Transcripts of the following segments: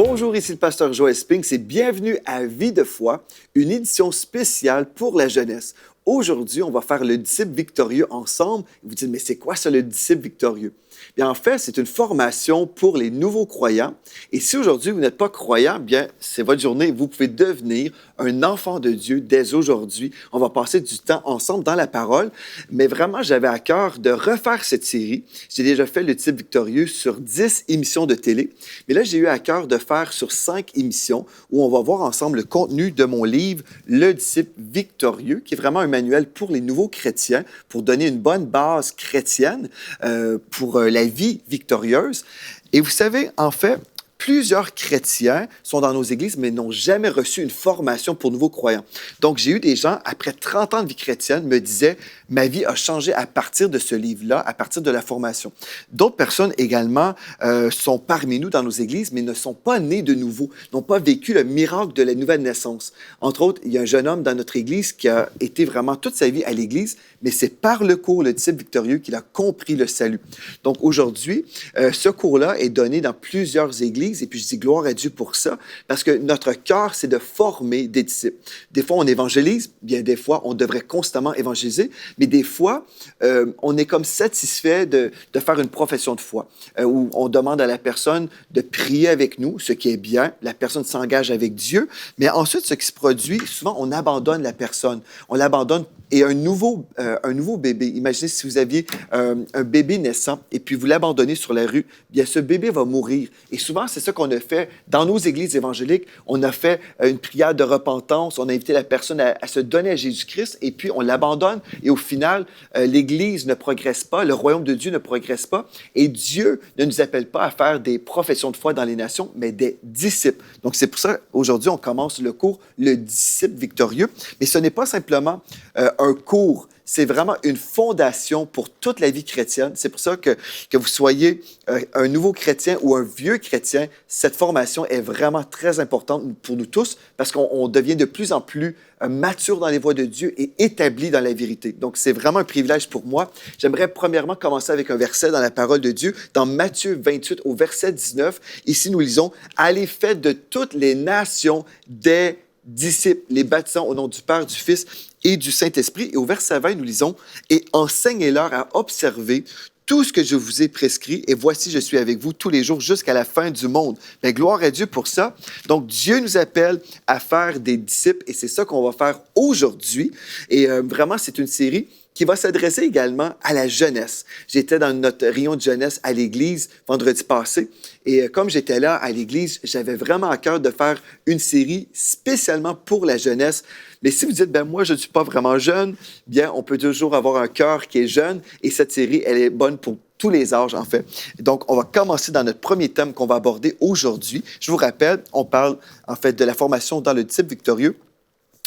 Bonjour, ici le pasteur Joël Spinks et bienvenue à Vie de foi, une édition spéciale pour la jeunesse. Aujourd'hui, on va faire le disciple victorieux ensemble. Vous dites, mais c'est quoi ça, le disciple victorieux? Bien, en fait, c'est une formation pour les nouveaux croyants. Et si aujourd'hui, vous n'êtes pas croyant, bien, c'est votre journée. Vous pouvez devenir un enfant de Dieu dès aujourd'hui. On va passer du temps ensemble dans la parole. Mais vraiment, j'avais à cœur de refaire cette série. J'ai déjà fait le disciple victorieux sur 10 émissions de télé. Mais là, j'ai eu à cœur de faire sur 5 émissions où on va voir ensemble le contenu de mon livre, Le disciple victorieux, qui est vraiment un manuel pour les nouveaux chrétiens, pour donner une bonne base chrétienne pour la vie victorieuse. Et vous savez, en fait, plusieurs chrétiens sont dans nos églises, mais n'ont jamais reçu une formation pour nouveaux croyants. Donc, j'ai eu des gens, après 30 ans de vie chrétienne, me disaient « Ma vie a changé à partir de ce livre-là, à partir de la formation. » D'autres personnes également sont parmi nous dans nos églises, mais ne sont pas nés de nouveau, n'ont pas vécu le miracle de la nouvelle naissance. Entre autres, il y a un jeune homme dans notre église qui a été vraiment toute sa vie à l'église, mais c'est par le cours, le disciple victorieux, qu'il a compris le salut. Donc, aujourd'hui, ce cours-là est donné dans plusieurs églises. Et puis, je dis gloire à Dieu pour ça, parce que notre cœur, c'est de former des disciples. Des fois, on évangélise, bien des fois, on devrait constamment évangéliser, mais des fois, on est comme satisfait de faire une profession de foi, où on demande à la personne de prier avec nous, ce qui est bien, la personne s'engage avec Dieu, mais ensuite, ce qui se produit, souvent, on abandonne la personne, on l'abandonne et un nouveau bébé, imaginez si vous aviez un bébé naissant et puis vous l'abandonnez sur la rue, bien ce bébé va mourir. Et souvent, c'est ça qu'on a fait dans nos églises évangéliques. On a fait une prière de repentance, on a invité la personne à se donner à Jésus-Christ et puis on l'abandonne. Et au final, l'Église ne progresse pas, le royaume de Dieu ne progresse pas. Et Dieu ne nous appelle pas à faire des professions de foi dans les nations, mais des disciples. Donc c'est pour ça, aujourd'hui, on commence le cours, le disciple victorieux. Mais ce n'est pas simplement un cours, c'est vraiment une fondation pour toute la vie chrétienne. C'est pour ça que vous soyez un nouveau chrétien ou un vieux chrétien, cette formation est vraiment très importante pour nous tous parce qu'on devient de plus en plus mature dans les voies de Dieu et établi dans la vérité. Donc, c'est vraiment un privilège pour moi. J'aimerais premièrement commencer avec un verset dans la parole de Dieu, dans Matthieu 28 au verset 19. Ici, nous lisons « Allez, faites de toutes les nations des disciples, les baptisant au nom du Père, du Fils et du Saint-Esprit. » Et au verset 20, nous lisons « Et enseignez-leur à observer tout ce que je vous ai prescrit, et voici, je suis avec vous tous les jours jusqu'à la fin du monde. » Bien, gloire à Dieu pour ça. Donc, Dieu nous appelle à faire des disciples, et c'est ça qu'on va faire aujourd'hui. Et vraiment, c'est une série qui va s'adresser également à la jeunesse. J'étais dans notre rayon de jeunesse à l'Église vendredi passé, et comme j'étais là à l'Église, j'avais vraiment à cœur de faire une série spécialement pour la jeunesse. Mais si vous dites, ben moi, je ne suis pas vraiment jeune, bien, on peut toujours avoir un cœur qui est jeune, et cette série, elle est bonne pour tous les âges, en fait. Donc, on va commencer dans notre premier thème qu'on va aborder aujourd'hui. Je vous rappelle, on parle, en fait, de la formation dans le disciple victorieux.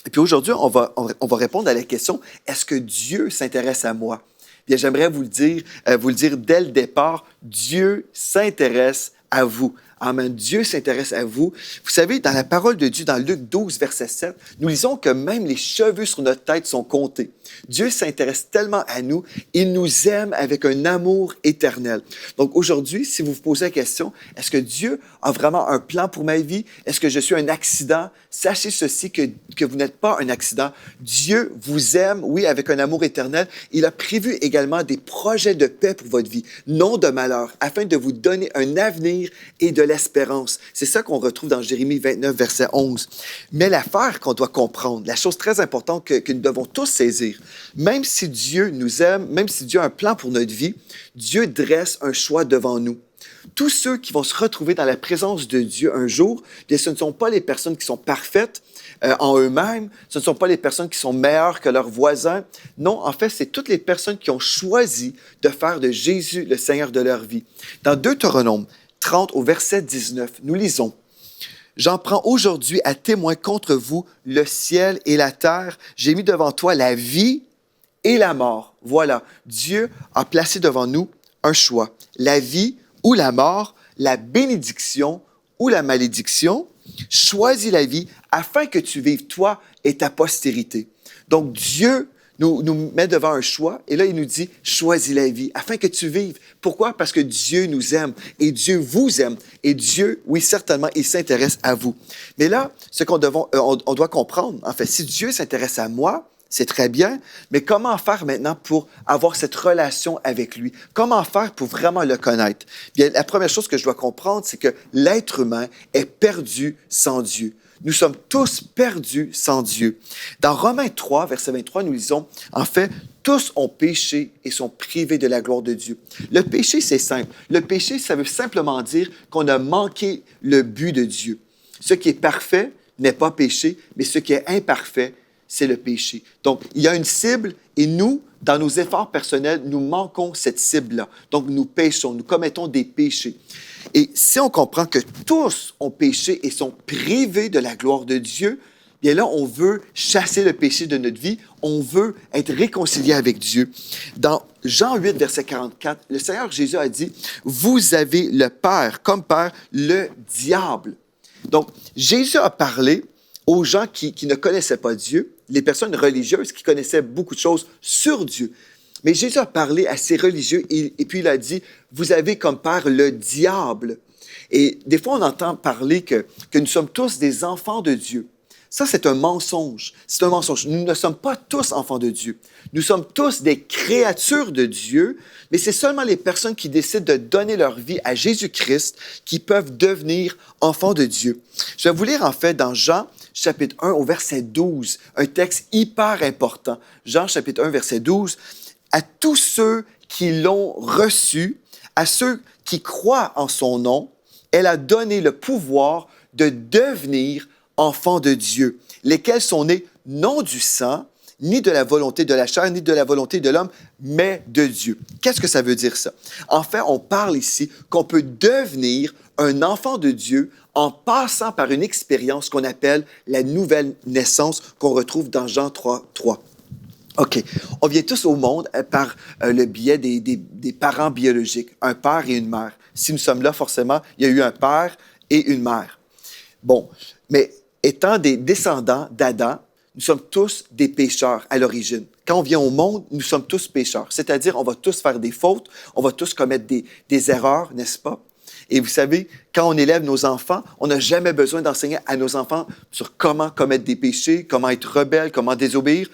Et puis aujourd'hui, on va répondre à la question, est-ce que Dieu s'intéresse à moi? Bien, j'aimerais vous le dire dès le départ, Dieu s'intéresse à vous. Amen. Dieu s'intéresse à vous. Vous savez, dans la parole de Dieu, dans Luc 12, verset 7, nous lisons que même les cheveux sur notre tête sont comptés. Dieu s'intéresse tellement à nous, il nous aime avec un amour éternel. Donc aujourd'hui, si vous vous posez la question, est-ce que Dieu a vraiment un plan pour ma vie? Est-ce que je suis un accident? Sachez ceci, que vous n'êtes pas un accident. Dieu vous aime, oui, avec un amour éternel. Il a prévu également des projets de paix pour votre vie, non de malheur, afin de vous donner un avenir et de l'espérance. C'est ça qu'on retrouve dans Jérémie 29, verset 11. Mais l'affaire qu'on doit comprendre, la chose très importante que nous devons tous saisir, même si Dieu nous aime, même si Dieu a un plan pour notre vie, Dieu dresse un choix devant nous. Tous ceux qui vont se retrouver dans la présence de Dieu un jour, bien, ce ne sont pas les personnes qui sont parfaites en eux-mêmes, ce ne sont pas les personnes qui sont meilleures que leurs voisins. Non, en fait, c'est toutes les personnes qui ont choisi de faire de Jésus le Seigneur de leur vie. Dans Deutéronome 30 au verset 19, nous lisons « J'en prends aujourd'hui à témoin contre vous le ciel et la terre. J'ai mis devant toi la vie et la mort. » Voilà, Dieu a placé devant nous un choix. La vie ou la mort, la bénédiction ou la malédiction. Choisis la vie afin que tu vives toi et ta postérité. Donc Dieu nous met devant un choix et là, il nous dit « Choisis la vie afin que tu vives. » Pourquoi? Parce que Dieu nous aime et Dieu vous aime et Dieu, oui, certainement, il s'intéresse à vous. Mais là, ce qu'on on doit comprendre, en fait, si Dieu s'intéresse à moi, c'est très bien, mais comment faire maintenant pour avoir cette relation avec lui? Comment faire pour vraiment le connaître? Bien, la première chose que je dois comprendre, c'est que l'être humain est perdu sans Dieu. Nous sommes tous perdus sans Dieu. Dans Romains 3, verset 23, nous lisons, en fait, tous ont péché et sont privés de la gloire de Dieu. Le péché, c'est simple. Le péché, ça veut simplement dire qu'on a manqué le but de Dieu. Ce qui est parfait n'est pas péché, mais ce qui est imparfait, c'est le péché. Donc, il y a une cible et nous, dans nos efforts personnels, nous manquons cette cible-là. Donc, nous péchons, nous commettons des péchés. Et si on comprend que tous ont péché et sont privés de la gloire de Dieu, bien là, on veut chasser le péché de notre vie, on veut être réconcilié avec Dieu. Dans Jean 8, verset 44, le Seigneur Jésus a dit, « Vous avez le Père, comme Père, le diable. » Donc, Jésus a parlé aux gens qui ne connaissaient pas Dieu, les personnes religieuses qui connaissaient beaucoup de choses sur Dieu. Mais Jésus a parlé à ces religieux et puis il a dit, « Vous avez comme père le diable. » Et des fois, on entend parler que nous sommes tous des enfants de Dieu. Ça, c'est un mensonge. C'est un mensonge. Nous ne sommes pas tous enfants de Dieu. Nous sommes tous des créatures de Dieu, mais c'est seulement les personnes qui décident de donner leur vie à Jésus-Christ qui peuvent devenir enfants de Dieu. Je vais vous lire en fait dans Jean chapitre 1 au verset 12, un texte hyper important. Jean chapitre 1 verset 12. « À tous ceux qui l'ont reçu, à ceux qui croient en son nom, elle a donné le pouvoir de devenir enfants de Dieu, lesquels sont nés non du sang, ni de la volonté de la chair, ni de la volonté de l'homme, mais de Dieu. » Qu'est-ce que ça veut dire ça? En fait, on parle ici qu'on peut devenir un enfant de Dieu en passant par une expérience qu'on appelle la nouvelle naissance qu'on retrouve dans Jean 3, 3. OK. On vient tous au monde par le biais des parents biologiques, un père et une mère. Si nous sommes là, forcément, il y a eu un père et une mère. Bon, mais étant des descendants d'Adam, nous sommes tous des pécheurs à l'origine. Quand on vient au monde, nous sommes tous pécheurs. C'est-à-dire, on va tous faire des fautes, on va tous commettre des erreurs, n'est-ce pas? Et vous savez, quand on élève nos enfants, on n'a jamais besoin d'enseigner à nos enfants sur comment commettre des péchés, comment être rebelle, comment désobéir.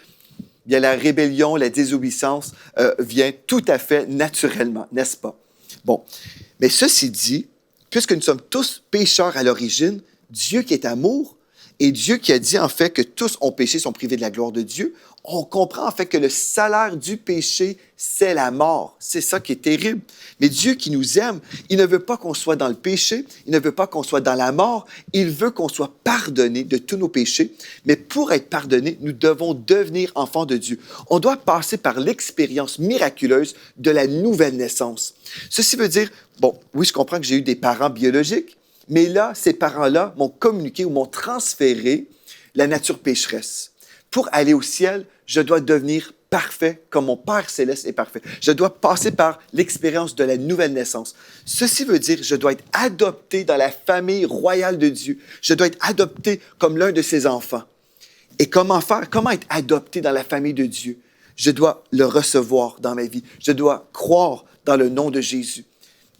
Bien, la rébellion, la désobéissance vient tout à fait naturellement, n'est-ce pas? Bon, mais ceci dit, puisque nous sommes tous pécheurs à l'origine, Dieu qui est amour, et Dieu qui a dit en fait que tous ont péché, sont privés de la gloire de Dieu, on comprend en fait que le salaire du péché, c'est la mort. C'est ça qui est terrible. Mais Dieu qui nous aime, il ne veut pas qu'on soit dans le péché, il ne veut pas qu'on soit dans la mort, il veut qu'on soit pardonné de tous nos péchés. Mais pour être pardonné, nous devons devenir enfants de Dieu. On doit passer par l'expérience miraculeuse de la nouvelle naissance. Ceci veut dire, bon, oui, je comprends que j'ai eu des parents biologiques, mais là, ces parents-là m'ont communiqué ou m'ont transféré la nature pécheresse. Pour aller au ciel, je dois devenir parfait comme mon Père céleste est parfait. Je dois passer par l'expérience de la nouvelle naissance. Ceci veut dire que je dois être adopté dans la famille royale de Dieu. Je dois être adopté comme l'un de ses enfants. Et comment faire? Comment être adopté dans la famille de Dieu? Je dois le recevoir dans ma vie. Je dois croire dans le nom de Jésus.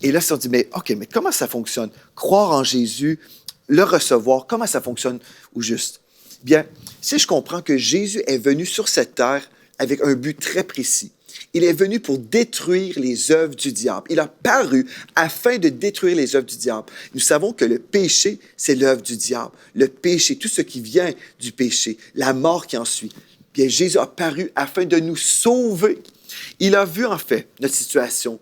Et là, si on dit, mais OK, mais comment ça fonctionne? Croire en Jésus, le recevoir, comment ça fonctionne au juste? Bien, si je comprends que Jésus est venu sur cette terre avec un but très précis, il est venu pour détruire les œuvres du diable. Il a paru afin de détruire les œuvres du diable. Nous savons que le péché, c'est l'œuvre du diable. Le péché, tout ce qui vient du péché, la mort qui en suit. Bien, Jésus a paru afin de nous sauver. Il a vu en fait notre situation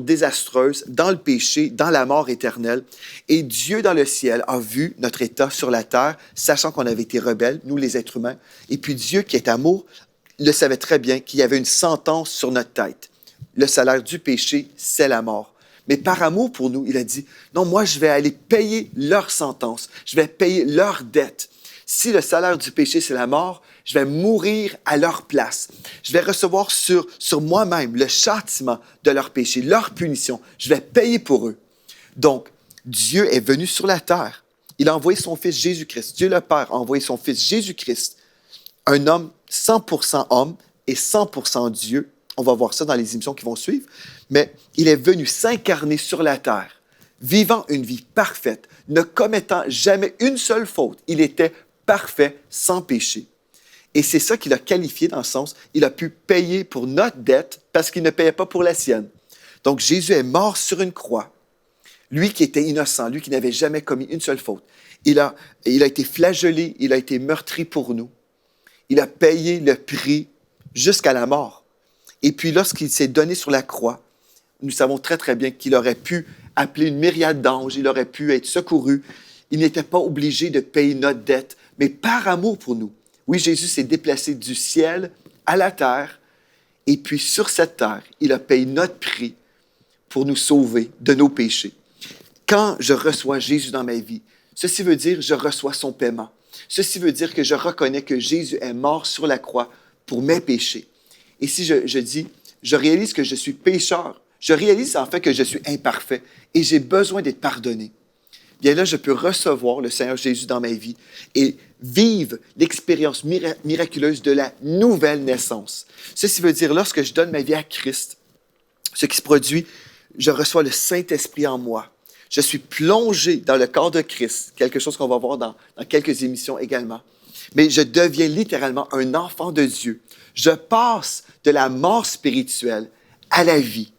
désastreuse dans le péché, dans la mort éternelle. Et Dieu dans le ciel a vu notre état sur la terre, sachant qu'on avait été rebelles, nous les êtres humains. Et puis Dieu, qui est amour, le savait très bien qu'il y avait une sentence sur notre tête. Le salaire du péché, c'est la mort. Mais par amour pour nous, il a dit, non, moi, je vais aller payer leur sentence. Je vais payer leur dette. Si le salaire du péché, c'est la mort, je vais mourir à leur place. Je vais recevoir sur moi-même le châtiment de leur péché, leur punition. Je vais payer pour eux. Donc, Dieu est venu sur la terre. Il a envoyé son Fils Jésus-Christ. Dieu le Père a envoyé son Fils Jésus-Christ, un homme 100% homme et 100% Dieu. On va voir ça dans les émissions qui vont suivre. Mais il est venu s'incarner sur la terre, vivant une vie parfaite, ne commettant jamais une seule faute. Il était parfait, sans péché. Et c'est ça qu'il a qualifié dans le sens, il a pu payer pour notre dette parce qu'il ne payait pas pour la sienne. Donc Jésus est mort sur une croix. Lui qui était innocent, lui qui n'avait jamais commis une seule faute. Il a été flagellé, il a été meurtri pour nous. Il a payé le prix jusqu'à la mort. Et puis lorsqu'il s'est donné sur la croix, nous savons très très bien qu'il aurait pu appeler une myriade d'anges, il aurait pu être secouru. Il n'était pas obligé de payer notre dette, mais par amour pour nous. Oui, Jésus s'est déplacé du ciel à la terre, et puis sur cette terre, il a payé notre prix pour nous sauver de nos péchés. Quand je reçois Jésus dans ma vie, ceci veut dire que je reçois son paiement. Ceci veut dire que je reconnais que Jésus est mort sur la croix pour mes péchés. Et si je dis, je réalise que je suis pécheur, je réalise en fait que je suis imparfait et j'ai besoin d'être pardonné, bien là, je peux recevoir le Seigneur Jésus dans ma vie et vivre l'expérience miraculeuse de la nouvelle naissance. Ceci veut dire, lorsque je donne ma vie à Christ, ce qui se produit, je reçois le Saint-Esprit en moi. Je suis plongé dans le corps de Christ, quelque chose qu'on va voir dans quelques émissions également. Mais je deviens littéralement un enfant de Dieu. Je passe de la mort spirituelle à la vie.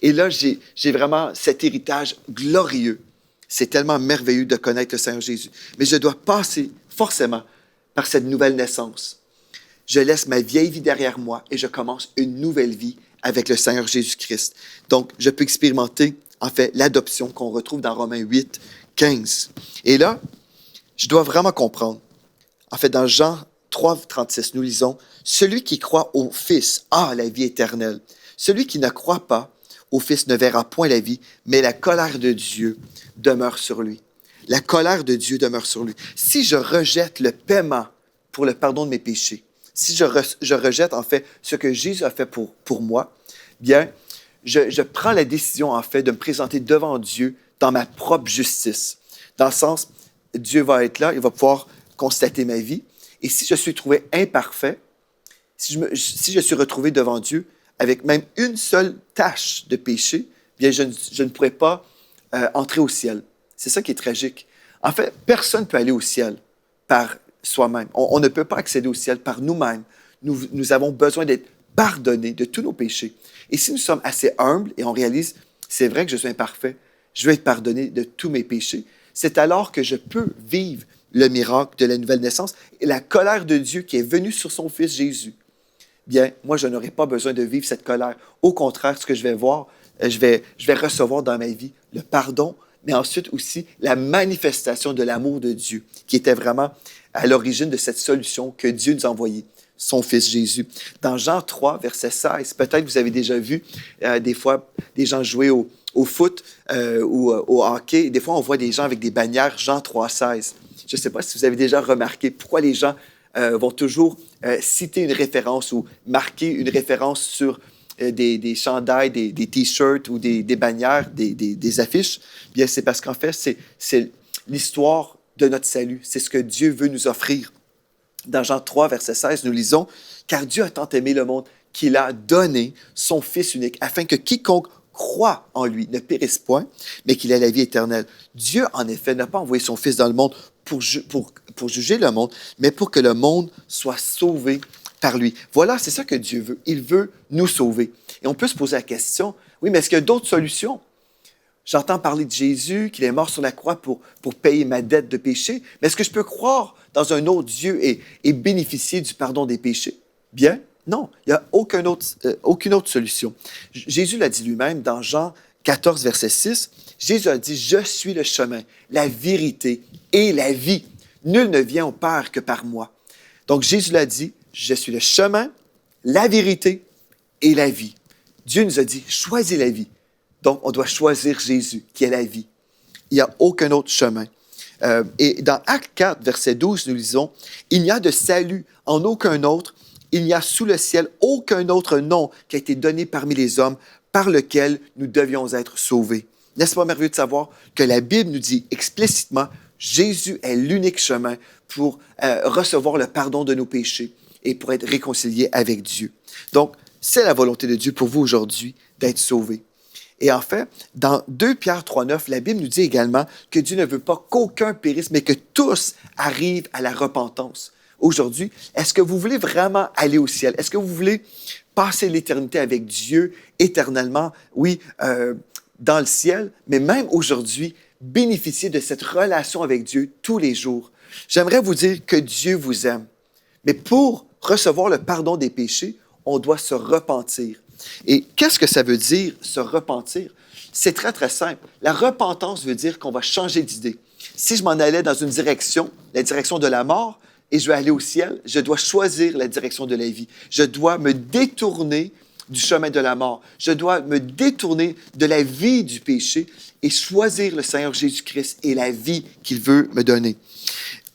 Et là, j'ai vraiment cet héritage glorieux. C'est tellement merveilleux de connaître le Seigneur Jésus. Mais je dois passer forcément par cette nouvelle naissance. Je laisse ma vieille vie derrière moi et je commence une nouvelle vie avec le Seigneur Jésus-Christ. Donc, je peux expérimenter, en fait, l'adoption qu'on retrouve dans Romains 8, 15. Et là, je dois vraiment comprendre. En fait, dans Jean 3, 36, nous lisons « Celui qui croit au Fils a la vie éternelle. Celui qui ne croit pas au Fils ne verra point la vie, mais la colère de Dieu demeure sur lui. » La colère de Dieu demeure sur lui. Si je rejette le paiement pour le pardon de mes péchés, si je rejette en fait ce que Jésus a fait pour moi, bien, je prends la décision en fait de me présenter devant Dieu dans ma propre justice. Dans le sens, Dieu va être là, il va pouvoir constater ma vie. Et si je suis trouvé imparfait, si je suis retrouvé devant Dieu avec même une seule tâche de péché, bien, je ne pourrai pas entrer au ciel. C'est ça qui est tragique. En fait, personne ne peut aller au ciel par soi-même. On ne peut pas accéder au ciel par nous-mêmes. Nous avons besoin d'être pardonnés de tous nos péchés. Et si nous sommes assez humbles et on réalise, c'est vrai que je suis imparfait, je veux être pardonné de tous mes péchés, c'est alors que je peux vivre le miracle de la nouvelle naissance et la colère de Dieu qui est venue sur son Fils Jésus. Bien, moi, je n'aurai pas besoin de vivre cette colère. Au contraire, ce que je vais voir, je vais recevoir dans ma vie le pardon, mais ensuite aussi la manifestation de l'amour de Dieu, qui était vraiment à l'origine de cette solution que Dieu nous a envoyée, son Fils Jésus. Dans Jean 3, verset 16, peut-être vous avez déjà vu des fois des gens jouer au foot ou au hockey. Des fois, on voit des gens avec des bannières Jean 3, 16. Je ne sais pas si vous avez déjà remarqué pourquoi les gens vont toujours citer une référence ou marquer une référence sur des chandails, des t-shirts ou des bannières, des affiches. Bien, c'est parce qu'en fait, c'est l'histoire de notre salut. C'est ce que Dieu veut nous offrir. Dans Jean 3, verset 16, nous lisons « Car Dieu a tant aimé le monde qu'il a donné son Fils unique, afin que quiconque croit en lui ne périsse point, mais qu'il ait la vie éternelle. Dieu, en effet, n'a pas envoyé son Fils dans le monde pour juger le monde, mais pour que le monde soit sauvé par lui. » Voilà, c'est ça que Dieu veut. Il veut nous sauver. Et on peut se poser la question, oui, mais est-ce qu'il y a d'autres solutions? J'entends parler de Jésus, qu'il est mort sur la croix pour payer ma dette de péché, mais est-ce que je peux croire dans un autre Dieu et bénéficier du pardon des péchés? Bien, non, il n'y a aucune autre solution. Jésus l'a dit lui-même dans Jean 14, verset 6. Jésus a dit « Je suis le chemin, la vérité et la vie. Nul ne vient au Père que par moi. » Donc Jésus l'a dit « Je suis le chemin, la vérité et la vie. » Dieu nous a dit « Choisis la vie. » Donc, on doit choisir Jésus, qui est la vie. Il n'y a aucun autre chemin. Et dans Actes 4, verset 12, nous lisons « Il n'y a de salut en aucun autre, il n'y a sous le ciel aucun autre nom qui a été donné parmi les hommes par lequel nous devions être sauvés. » N'est-ce pas merveilleux de savoir que la Bible nous dit explicitement « Jésus est l'unique chemin pour recevoir le pardon de nos péchés. et pour être réconcilié avec Dieu. Donc, c'est la volonté de Dieu pour vous aujourd'hui d'être sauvé. Et en fait, dans 2 Pierre 3,9, la Bible nous dit également que Dieu ne veut pas qu'aucun périsse, mais que tous arrivent à la repentance. Aujourd'hui, est-ce que vous voulez vraiment aller au ciel? Est-ce que vous voulez passer l'éternité avec Dieu éternellement? Oui, dans le ciel, mais même aujourd'hui, bénéficier de cette relation avec Dieu tous les jours. J'aimerais vous dire que Dieu vous aime. Mais pour recevoir le pardon des péchés, on doit se repentir. Et qu'est-ce que ça veut dire, se repentir? C'est très, très simple. La repentance veut dire qu'on va changer d'idée. Si je m'en allais dans une direction, la direction de la mort, et je vais aller au ciel, je dois choisir la direction de la vie. Je dois me détourner du chemin de la mort. Je dois me détourner de la vie du péché et choisir le Seigneur Jésus-Christ et la vie qu'il veut me donner.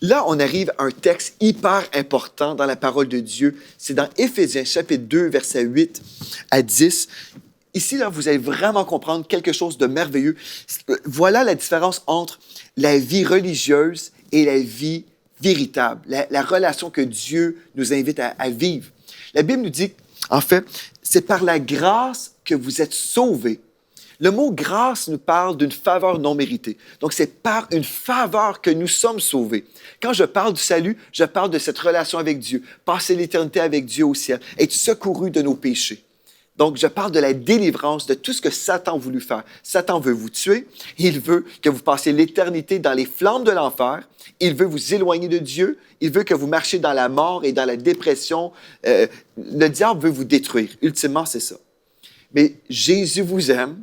Là, on arrive à un texte hyper important dans la parole de Dieu. C'est dans Éphésiens, chapitre 2, versets 8 à 10. Ici, là, vous allez vraiment comprendre quelque chose de merveilleux. Voilà la différence entre la vie religieuse et la vie véritable, la relation que Dieu nous invite à vivre. La Bible nous dit, en fait, c'est par la grâce que vous êtes sauvés. Le mot grâce nous parle d'une faveur non méritée. Donc, c'est par une faveur que nous sommes sauvés. Quand je parle du salut, je parle de cette relation avec Dieu, passer l'éternité avec Dieu au ciel, être secouru de nos péchés. Donc, je parle de la délivrance de tout ce que Satan a voulu faire. Satan veut vous tuer. Il veut que vous passiez l'éternité dans les flammes de l'enfer. Il veut vous éloigner de Dieu. Il veut que vous marchiez dans la mort et dans la dépression. Le diable veut vous détruire. Ultimement, c'est ça. Mais Jésus vous aime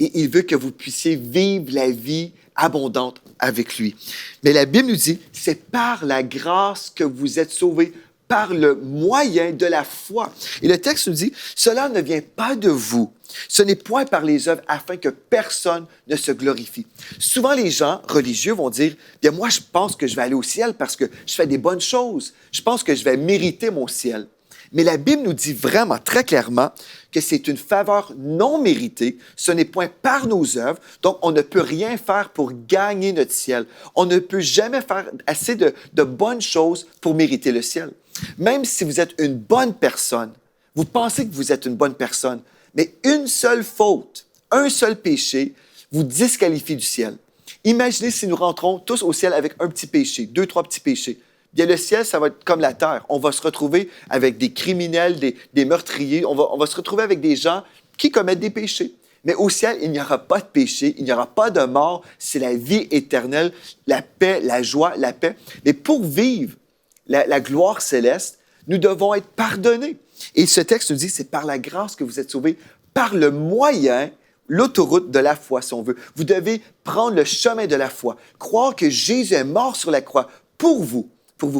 et il veut que vous puissiez vivre la vie abondante avec lui. Mais la Bible nous dit, c'est par la grâce que vous êtes sauvés, par le moyen de la foi. Et le texte nous dit, cela ne vient pas de vous. Ce n'est point par les œuvres afin que personne ne se glorifie. Souvent, les gens religieux vont dire, bien, moi, je pense que je vais aller au ciel parce que je fais des bonnes choses. Je pense que je vais mériter mon ciel. Mais la Bible nous dit vraiment très clairement que c'est une faveur non méritée. Ce n'est point par nos œuvres. Donc, on ne peut rien faire pour gagner notre ciel. On ne peut jamais faire assez de bonnes choses pour mériter le ciel. Même si vous êtes une bonne personne, vous pensez que vous êtes une bonne personne, mais une seule faute, un seul péché, vous disqualifie du ciel. Imaginez si nous rentrons tous au ciel avec un petit péché, 2, 3 petits péchés. Bien, le ciel, ça va être comme la terre. On va se retrouver avec des criminels, des meurtriers. On va se retrouver avec des gens qui commettent des péchés. Mais au ciel, il n'y aura pas de péché, il n'y aura pas de mort. C'est la vie éternelle, la paix, la joie, la paix. Mais pour vivre la gloire céleste, nous devons être pardonnés. Et ce texte nous dit, c'est par la grâce que vous êtes sauvés, par le moyen, l'autoroute de la foi, si on veut. Vous devez prendre le chemin de la foi, croire que Jésus est mort sur la croix pour vous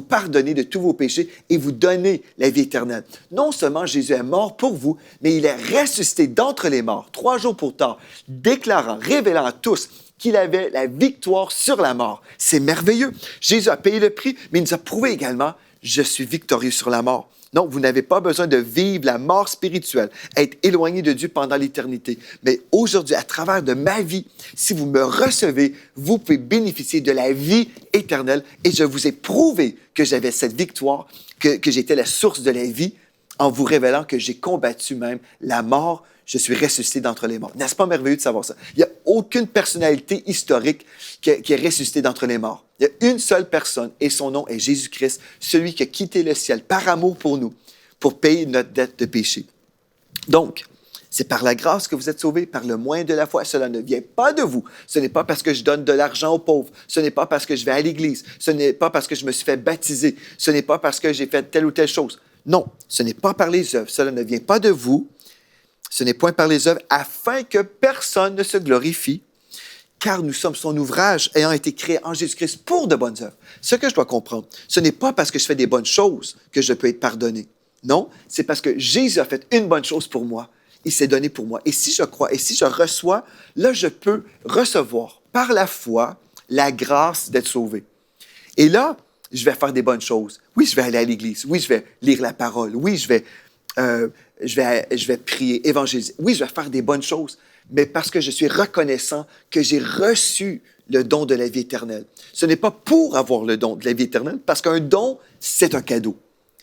pardonner de tous vos péchés et vous donner la vie éternelle. Non seulement Jésus est mort pour vous, mais il est ressuscité d'entre les morts, 3 jours plus tard, déclarant, révélant à tous qu'il avait la victoire sur la mort. C'est merveilleux. Jésus a payé le prix, mais il nous a prouvé également, je suis victorieux sur la mort. Non, vous n'avez pas besoin de vivre la mort spirituelle, être éloigné de Dieu pendant l'éternité. Mais aujourd'hui, à travers de ma vie, si vous me recevez, vous pouvez bénéficier de la vie éternelle. Et je vous ai prouvé que j'avais cette victoire, que j'étais la source de la vie, en vous révélant que j'ai combattu même la mort. Je suis ressuscité d'entre les morts. N'est-ce pas merveilleux de savoir ça? Il n'y a aucune personnalité historique qui est ressuscitée d'entre les morts. Il y a une seule personne et son nom est Jésus-Christ, celui qui a quitté le ciel par amour pour nous, pour payer notre dette de péché. Donc, c'est par la grâce que vous êtes sauvés, par le moyen de la foi. Cela ne vient pas de vous. Ce n'est pas parce que je donne de l'argent aux pauvres. Ce n'est pas parce que je vais à l'église. Ce n'est pas parce que je me suis fait baptiser. Ce n'est pas parce que j'ai fait telle ou telle chose. Non, ce n'est pas par les œuvres. Cela ne vient pas de vous. Ce n'est point par les œuvres, afin que personne ne se glorifie, car nous sommes son ouvrage ayant été créé en Jésus-Christ pour de bonnes œuvres. Ce que je dois comprendre, ce n'est pas parce que je fais des bonnes choses que je peux être pardonné. Non, c'est parce que Jésus a fait une bonne chose pour moi. Il s'est donné pour moi. Et si je crois, et si je reçois, là, je peux recevoir par la foi la grâce d'être sauvé. Et là, je vais faire des bonnes choses. Oui, je vais aller à l'église. Oui, je vais lire la parole. Oui, je vais prier, évangéliser. Oui, je vais faire des bonnes choses, mais parce que je suis reconnaissant que j'ai reçu le don de la vie éternelle. Ce n'est pas pour avoir le don de la vie éternelle, parce qu'un don, c'est un cadeau.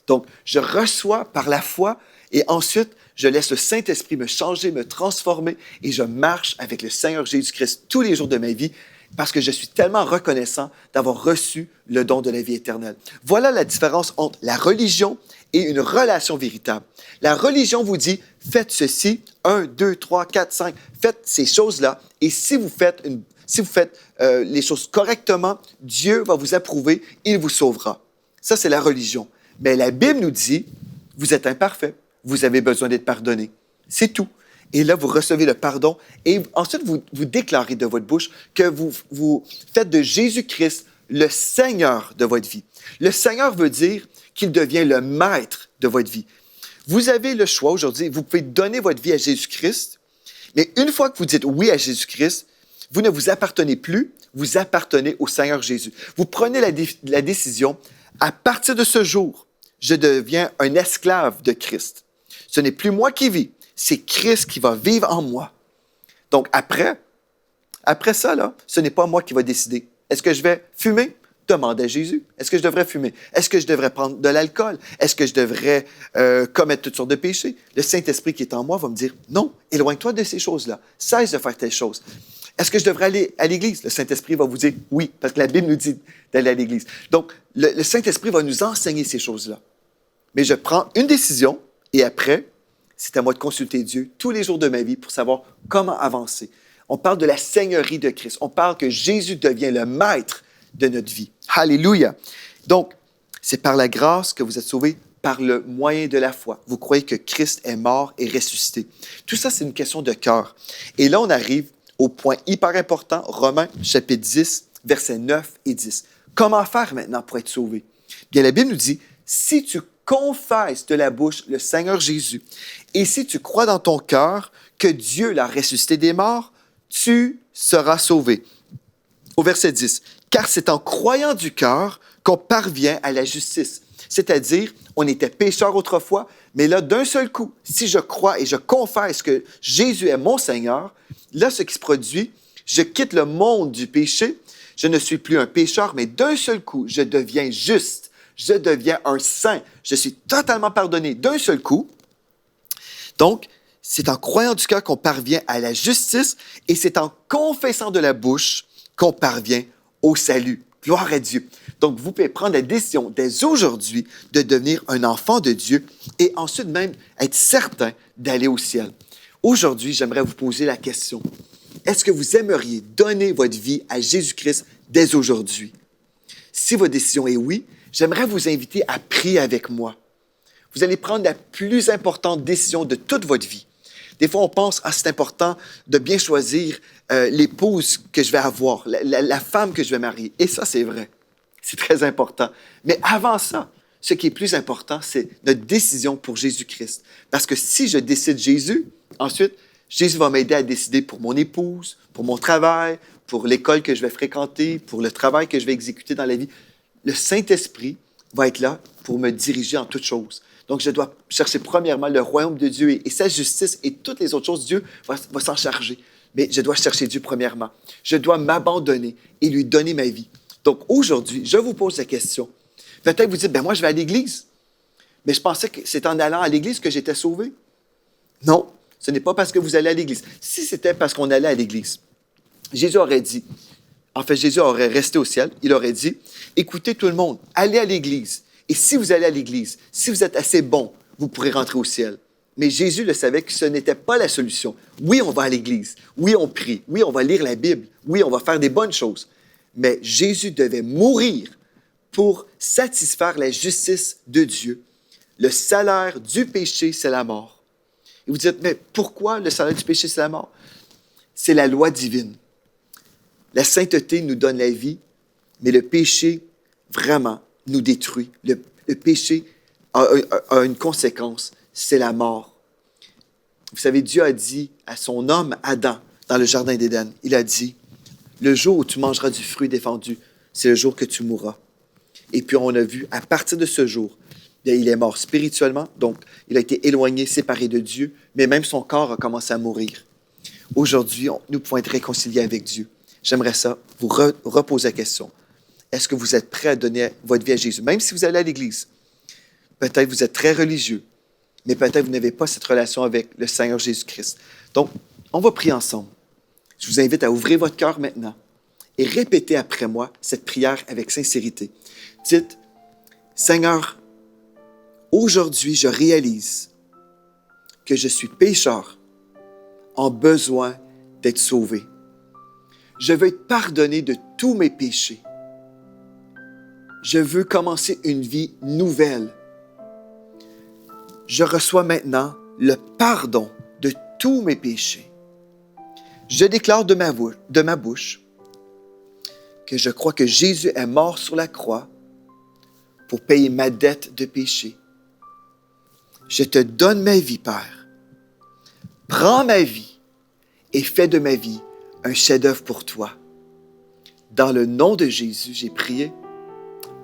Donc, je reçois par la foi et ensuite, je laisse le Saint-Esprit me changer, me transformer et je marche avec le Seigneur Jésus-Christ tous les jours de ma vie parce que je suis tellement reconnaissant d'avoir reçu le don de la vie éternelle. Voilà la différence entre la religion et une relation véritable. La religion vous dit, faites ceci, 1, 2, 3, 4, 5, faites ces choses-là et si vous faites les choses correctement, Dieu va vous approuver, il vous sauvera. Ça, c'est la religion. Mais la Bible nous dit, vous êtes imparfait, vous avez besoin d'être pardonné. C'est tout. Et là, vous recevez le pardon et ensuite, vous déclarez de votre bouche que vous faites de Jésus-Christ le Seigneur de votre vie. Le Seigneur veut dire qu'il devient le maître de votre vie. Vous avez le choix aujourd'hui, vous pouvez donner votre vie à Jésus-Christ, mais une fois que vous dites oui à Jésus-Christ, vous ne vous appartenez plus, vous appartenez au Seigneur Jésus. Vous prenez la décision, à partir de ce jour, je deviens un esclave de Christ. Ce n'est plus moi qui vis, c'est Christ qui va vivre en moi. Donc après ça, là, ce n'est pas moi qui va décider. Est-ce que je vais fumer? Demande à Jésus. Est-ce que je devrais fumer? Est-ce que je devrais prendre de l'alcool? Est-ce que je devrais commettre toutes sortes de péchés? Le Saint-Esprit qui est en moi va me dire, non, éloigne-toi de ces choses-là. Cesse de faire telle chose. Est-ce que je devrais aller à l'Église? Le Saint-Esprit va vous dire oui, parce que la Bible nous dit d'aller à l'Église. Donc, le Saint-Esprit va nous enseigner ces choses-là. Mais je prends une décision et après, c'est à moi de consulter Dieu tous les jours de ma vie pour savoir comment avancer. On parle de la Seigneurie de Christ. On parle que Jésus devient le maître de notre vie. Alléluia! Donc, c'est par la grâce que vous êtes sauvés par le moyen de la foi. Vous croyez que Christ est mort et ressuscité. Tout ça, c'est une question de cœur. Et là, on arrive au point hyper important, Romains, chapitre 10, versets 9 et 10. Comment faire maintenant pour être sauvé? Bien, la Bible nous dit, si tu confesses de la bouche le Seigneur Jésus et si tu crois dans ton cœur que Dieu l'a ressuscité des morts, tu seras sauvé. Au verset 10, « Car c'est en croyant du cœur qu'on parvient à la justice. » C'est-à-dire, on était pécheurs autrefois, mais là, d'un seul coup, si je crois et je confesse que Jésus est mon Seigneur, là, ce qui se produit, je quitte le monde du péché, je ne suis plus un pécheur, mais d'un seul coup, je deviens juste, je deviens un saint, je suis totalement pardonné d'un seul coup. Donc, c'est en croyant du cœur qu'on parvient à la justice et c'est en confessant de la bouche qu'on parvient au salut. Gloire à Dieu. Donc, vous pouvez prendre la décision dès aujourd'hui de devenir un enfant de Dieu et ensuite même être certain d'aller au ciel. Aujourd'hui, j'aimerais vous poser la question. Est-ce que vous aimeriez donner votre vie à Jésus-Christ dès aujourd'hui? Si votre décision est oui, j'aimerais vous inviter à prier avec moi. Vous allez prendre la plus importante décision de toute votre vie. Des fois, on pense, c'est important de bien choisir l'épouse que je vais avoir, la femme que je vais marier. Et ça, c'est vrai. C'est très important. Mais avant ça, ce qui est plus important, c'est notre décision pour Jésus-Christ. Parce que si je décide Jésus, ensuite, Jésus va m'aider à décider pour mon épouse, pour mon travail, pour l'école que je vais fréquenter, pour le travail que je vais exécuter dans la vie. Le Saint-Esprit va être là pour me diriger en toutes choses. Donc, je dois chercher premièrement le royaume de Dieu et sa justice et toutes les autres choses. Dieu va s'en charger. Mais je dois chercher Dieu premièrement. Je dois m'abandonner et lui donner ma vie. Donc, aujourd'hui, je vous pose la question. Peut-être vous dites, moi, je vais à l'Église. Mais je pensais que c'est en allant à l'Église que j'étais sauvé. Non, ce n'est pas parce que vous allez à l'Église. Si c'était parce qu'on allait à l'Église, Jésus aurait dit, Jésus aurait resté au ciel, il aurait dit, écoutez tout le monde, allez à l'Église. Et si vous allez à l'Église, si vous êtes assez bon, vous pourrez rentrer au ciel. Mais Jésus le savait que ce n'était pas la solution. Oui, on va à l'Église. Oui, on prie. Oui, on va lire la Bible. Oui, on va faire des bonnes choses. Mais Jésus devait mourir pour satisfaire la justice de Dieu. Le salaire du péché, c'est la mort. Et vous dites, mais pourquoi le salaire du péché, c'est la mort? C'est la loi divine. La sainteté nous donne la vie, mais le péché, vraiment, nous détruit. Le péché a une conséquence, c'est la mort. Vous savez, Dieu a dit à son homme Adam, dans le jardin d'Éden, il a dit, le jour où tu mangeras du fruit défendu, c'est le jour que tu mourras. Et puis on a vu, à partir de ce jour, il est mort spirituellement, donc il a été éloigné, séparé de Dieu, mais même son corps a commencé à mourir. Aujourd'hui, nous pouvons être réconciliés avec Dieu. J'aimerais ça vous reposer la question. Est-ce que vous êtes prêt à donner votre vie à Jésus? Même si vous allez à l'Église, Peut-être vous êtes très religieux, mais peut-être vous n'avez pas cette relation avec le Seigneur Jésus-Christ. Donc, on va prier ensemble. Je vous invite à ouvrir votre cœur maintenant et répéter après moi cette prière avec sincérité. Dites, Seigneur, aujourd'hui, je réalise que je suis pécheur en besoin d'être sauvé. Je veux être pardonné de tous mes péchés. Je veux commencer une vie nouvelle. Je reçois maintenant le pardon de tous mes péchés. Je déclare de ma bouche que je crois que Jésus est mort sur la croix pour payer ma dette de péché. Je te donne ma vie, Père. Prends ma vie et fais de ma vie un chef-d'œuvre pour toi. Dans le nom de Jésus, j'ai prié.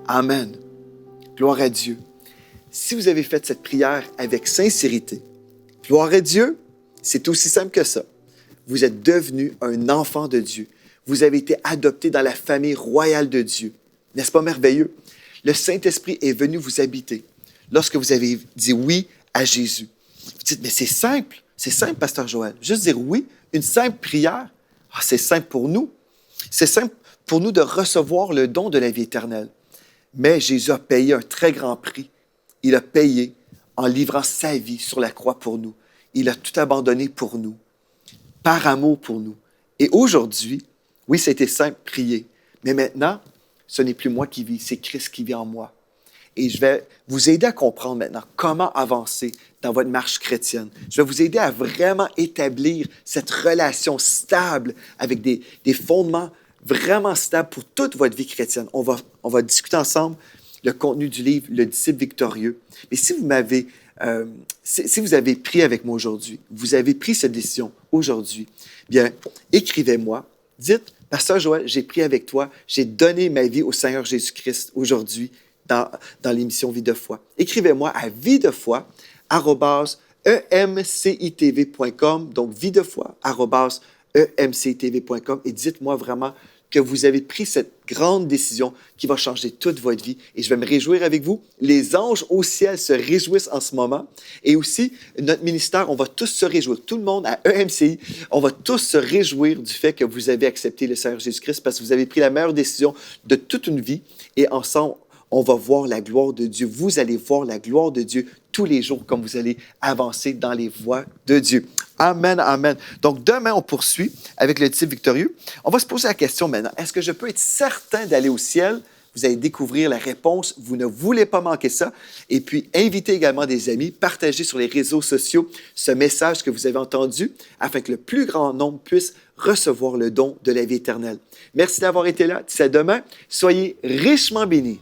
Amen. Gloire à Dieu. Si vous avez fait cette prière avec sincérité, gloire à Dieu, c'est aussi simple que ça. Vous êtes devenu un enfant de Dieu. Vous avez été adopté dans la famille royale de Dieu. N'est-ce pas merveilleux? Le Saint-Esprit est venu vous habiter lorsque vous avez dit oui à Jésus. Vous dites, mais c'est simple, Pasteur Joël. Juste dire oui, une simple prière, c'est simple pour nous. C'est simple pour nous de recevoir le don de la vie éternelle. Mais Jésus a payé un très grand prix. Il a payé en livrant sa vie sur la croix pour nous. Il a tout abandonné pour nous, par amour pour nous. Et aujourd'hui, oui, c'était simple, prier. Mais maintenant, ce n'est plus moi qui vis, c'est Christ qui vit en moi. Et je vais vous aider à comprendre maintenant comment avancer dans votre marche chrétienne. Je vais vous aider à vraiment établir cette relation stable avec des fondements vraiment stables pour toute votre vie chrétienne. On va discuter ensemble le contenu du livre, Le disciple victorieux. Mais si vous avez pris avec moi aujourd'hui, vous avez pris cette décision aujourd'hui, bien, écrivez-moi, dites, Pasteur Joël, j'ai pris avec toi, j'ai donné ma vie au Seigneur Jésus-Christ aujourd'hui dans l'émission Vie de foi. Écrivez-moi à videfoi@emcitv.com, donc videfoi@emcitv.com et dites-moi vraiment que vous avez pris cette grande décision qui va changer toute votre vie. Et je vais me réjouir avec vous. Les anges au ciel se réjouissent en ce moment. Et aussi, notre ministère, on va tous se réjouir. Tout le monde à EMCI, on va tous se réjouir du fait que vous avez accepté le Seigneur Jésus-Christ parce que vous avez pris la meilleure décision de toute une vie. Et ensemble, on va voir la gloire de Dieu. Vous allez voir la gloire de Dieu tous les jours comme vous allez avancer dans les voies de Dieu. Amen, amen. Donc, demain, on poursuit avec le disciple victorieux. On va se poser la question maintenant, est-ce que je peux être certain d'aller au ciel? Vous allez découvrir la réponse. Vous ne voulez pas manquer ça. Et puis, invitez également des amis, partagez sur les réseaux sociaux ce message que vous avez entendu afin que le plus grand nombre puisse recevoir le don de la vie éternelle. Merci d'avoir été là. D'ici à demain, soyez richement bénis.